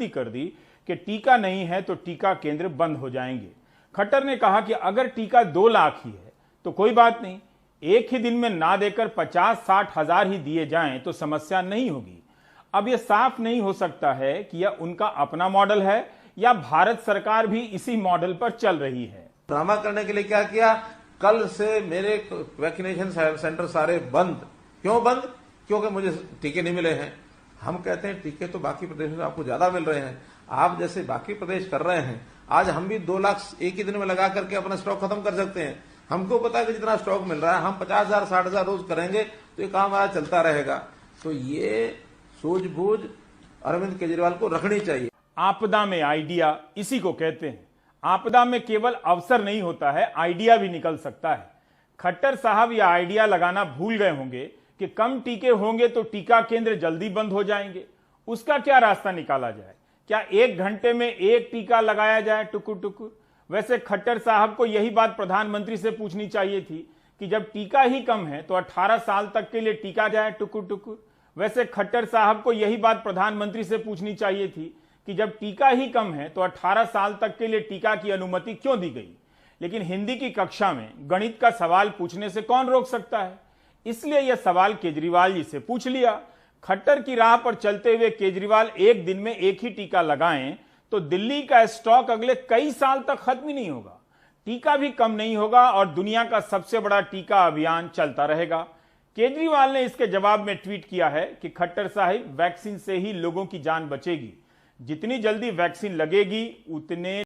कर दी कि टीका नहीं है तो टीका केंद्र बंद हो जाएंगे। खट्टर ने कहा कि अगर टीका 2 लाख ही है तो कोई बात नहीं, एक ही दिन में ना देकर 50-60 हजार ही दिए जाएं तो समस्या नहीं होगी। अब यह साफ नहीं हो सकता है कि यह उनका अपना मॉडल है या भारत सरकार भी इसी मॉडल पर चल रही है। ड्रामा करने के लिए क्या किया, कल से मेरे वैक्सीनेशन सेंटर सारे बंद। क्यों बंद? क्योंकि मुझे टीके नहीं मिले हैं। हम कहते हैं टीके तो बाकी प्रदेशों में आपको ज्यादा मिल रहे हैं, आप जैसे बाकी प्रदेश कर रहे हैं। आज हम भी 2 लाख एक ही दिन में लगा करके अपना स्टॉक खत्म कर सकते हैं। हमको पता है कि जितना स्टॉक मिल रहा है हम 50,000 60,000 रोज करेंगे तो ये काम हमारा चलता रहेगा। तो ये सूझबूझ अरविंद केजरीवाल को रखनी चाहिए। आपदा में आइडिया इसी को कहते हैं। आपदा में केवल अवसर नहीं होता है, आइडिया भी निकल सकता है। खट्टर साहब यह आइडिया लगाना भूल गए होंगे कि कम टीके होंगे तो टीका केंद्र जल्दी बंद हो जाएंगे। उसका क्या रास्ता निकाला जाए? क्या 1 घंटे में 1 टीका लगाया जाए टुकुर टुकुर? वैसे खट्टर साहब को यही बात प्रधानमंत्री से पूछनी चाहिए थी कि जब टीका ही कम है तो 18 साल तक के लिए टीका जाए टुकुर टुकुर। वैसे खट्टर साहब को यही बात प्रधानमंत्री से पूछनी चाहिए थी कि जब टीका ही कम है तो 18 साल तक के लिए टीका की अनुमति क्यों दी गई। लेकिन हिंदी की कक्षा में गणित का सवाल पूछने से कौन रोक सकता है, इसलिए यह सवाल केजरीवाल जी से पूछ लिया। खट्टर की राह पर चलते हुए केजरीवाल एक दिन में 1 ही टीका लगाएं तो दिल्ली का स्टॉक अगले कई साल तक खत्म ही नहीं होगा, टीका भी कम नहीं होगा और दुनिया का सबसे बड़ा टीका अभियान चलता रहेगा। केजरीवाल ने इसके जवाब में ट्वीट किया है कि खट्टर साहिब, वैक्सीन से ही लोगों की जान बचेगी, जितनी जल्दी वैक्सीन लगेगी उतने